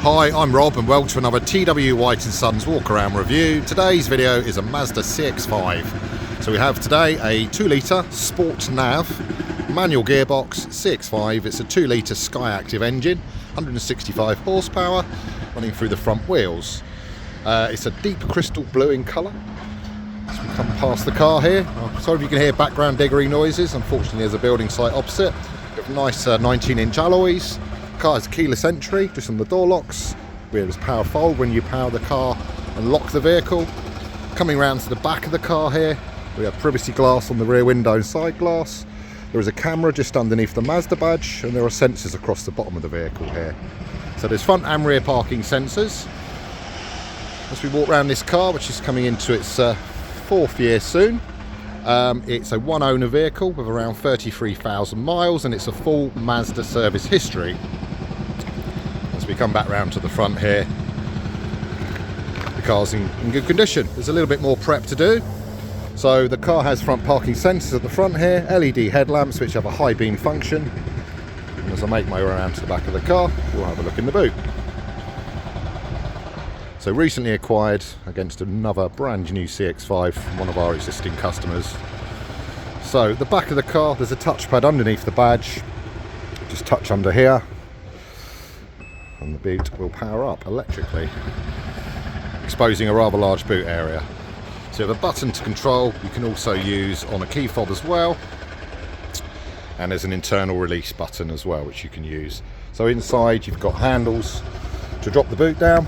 Hi, I'm Rob and welcome to another TW White & Sons walk around review. Today's video is a Mazda CX-5. So we have today a 2 litre Sport Nav manual gearbox CX-5. It's a 2 litre SKYACTIV engine, 165 horsepower, running through the front wheels. It's a deep crystal blue in colour. As we come past the car here, sorry if you can hear background diggery noises. Unfortunately there's a building site opposite. We have nice 19-inch alloys. The car has keyless entry just on the door locks. Rear is power fold when you power the car and lock the vehicle. Coming round to the back of the car here, we have privacy glass on the rear window and side glass. There is a camera just underneath the Mazda badge, and there are sensors across the bottom of the vehicle here. So there's front and rear parking sensors. As we walk around this car, which is coming into its 4th year soon, it's a one owner vehicle with around 33,000 miles, and it's a full Mazda service history. As we come back round to the front here, the car's in good condition. There's a little bit more prep to do. So the car has front parking sensors at the front here, LED headlamps which have a high beam function. And as I make my way around to the back of the car, we'll have a look in the boot. So recently acquired against another brand new CX-5 from one of our existing customers. So the back of the car, there's a touchpad underneath the badge. Just touch under here and the boot will power up electrically, exposing a rather large boot area. So you have a button to control, you can also use on a key fob as well, and there's an internal release button as well which you can use. So inside you've got handles to drop the boot down.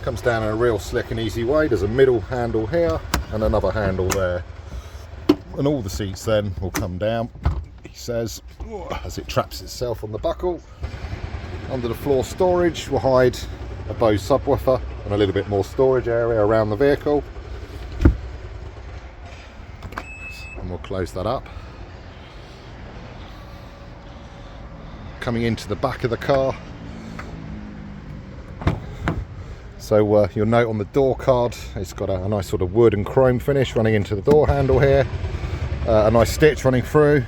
Comes down in a real slick and easy way. There's a middle handle here and another handle there, and all the seats then will come down, he says, as it traps itself on the buckle. Under the floor storage will hide a BOSE subwoofer and a little bit more storage area around the vehicle, and we'll close that up. Coming into the back of the car, so you'll note on the door card it's got a nice sort of wood and chrome finish running into the door handle here, a nice stitch running through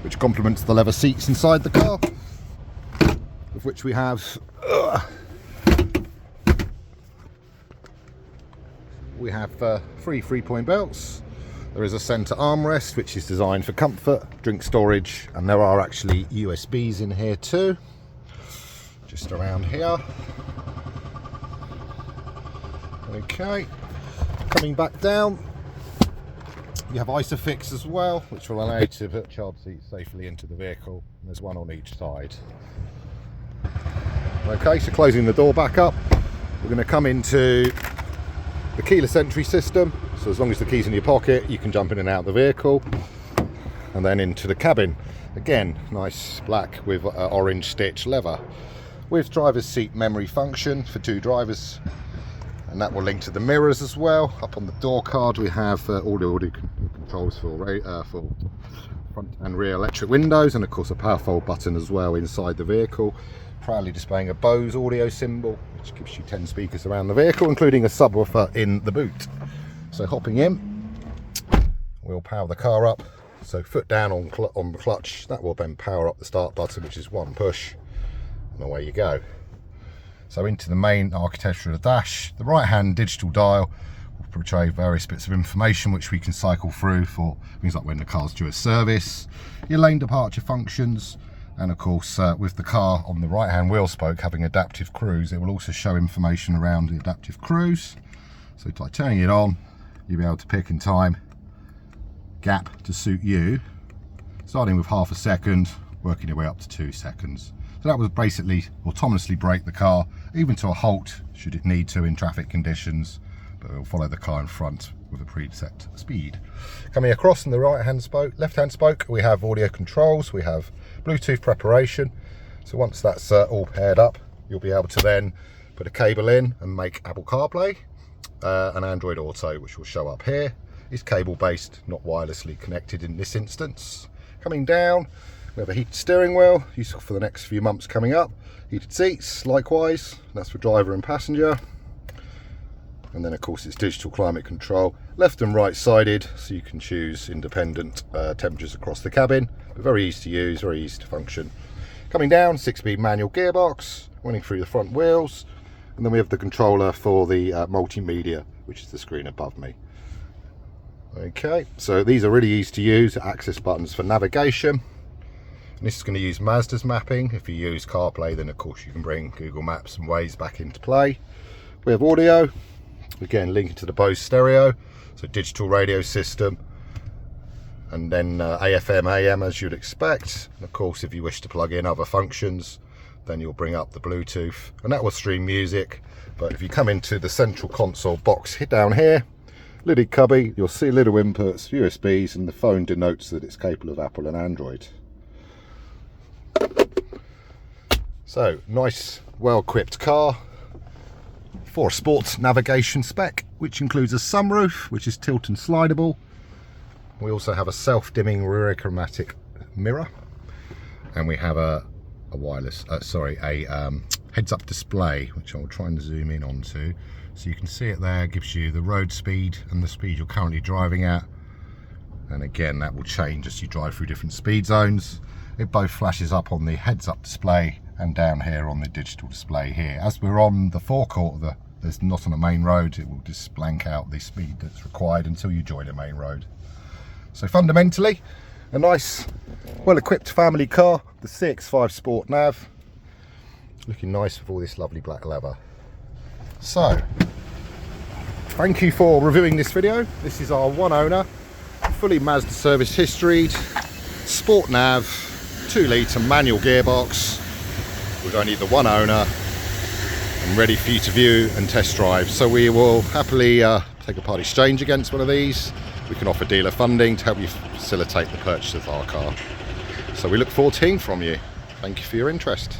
which complements the leather seats inside the car, of which we have 3 3-point belts. There is a centre armrest which is designed for comfort, drink storage, and there are actually USBs in here too, just around here. Okay, coming back down, you have ISOFIX as well, which will allow you to put child seats safely into the vehicle. And there's one on each side. Okay, so closing the door back up, we're going to come into the keyless entry system. So as long as the key's in your pocket, you can jump in and out of the vehicle, and then into the cabin. Again, nice black with orange stitch leather, with driver's seat memory function for 2 drivers. And that will link to the mirrors as well. Up on the door card we have all the audio controls for front and rear electric windows, and of course a power fold button as well inside the vehicle. Proudly displaying a BOSE audio symbol, which gives you 10 speakers around the vehicle, including a subwoofer in the boot. So hopping in, we'll power the car up. So foot down on the clutch, that will then power up the start button, which is one push, and away you go. So into the main architecture of the dash, the right hand digital dial will portray various bits of information which we can cycle through for things like when the car's due a service, your lane departure functions, and of course with the car on the right hand wheel spoke having adaptive cruise, it will also show information around the adaptive cruise. So by turning it on, you'll be able to pick in time gap to suit you, starting with half a second, working your way up to 2 seconds. So that will basically autonomously brake the car, even to a halt should it need to in traffic conditions, but it will follow the car in front with a preset speed. Coming across in the left hand spoke, we have audio controls, we have Bluetooth preparation. So once that's all paired up, you'll be able to then put a cable in and make Apple CarPlay, and Android Auto, which will show up here. It's cable based, not wirelessly connected in this instance. Coming down, we have a heated steering wheel, useful for the next few months coming up. Heated seats, likewise, that's for driver and passenger. And then of course it's digital climate control, left and right sided, so you can choose independent temperatures across the cabin. But very easy to use, very easy to function. Coming down, 6-speed manual gearbox, running through the front wheels, and then we have the controller for the multimedia, which is the screen above me. Okay, so these are really easy to use, access buttons for navigation. And this is going to use Mazda's mapping. If you use CarPlay, then of course you can bring Google Maps and Waze back into play. We have audio, again linking to the BOSE stereo, so digital radio system, and then AFM, AM as you'd expect. And of course, if you wish to plug in other functions, then you'll bring up the Bluetooth, and that will stream music. But if you come into the central console box, hit down here, lidded cubby, you'll see little inputs, USBs, and the phone denotes that it's capable of Apple and Android. So, nice, well-equipped car for a sports navigation spec, which includes a sunroof, which is tilt and slidable. We also have a self-dimming rear chromatic mirror, and we have a heads-up display, which I'll try and zoom in onto. So you can see it there, gives you the road speed and the speed you're currently driving at. And again, that will change as you drive through different speed zones. It both flashes up on the heads-up display and down here on the digital display here. As we're on the forecourt, there's not on a main road, it will just blank out the speed that's required until you join a main road. So fundamentally, a nice, well-equipped family car, the CX-5 Sport Nav. Looking nice with all this lovely black leather. So, thank you for reviewing this video. This is our one owner, fully Mazda service history, Sport Nav, 2-litre manual gearbox, with only the one owner, and ready for you to view and test drive. So we will happily take a part exchange against one of these. We can offer dealer funding to help you facilitate the purchase of our car. So we look forward to hearing from you. Thank you for your interest.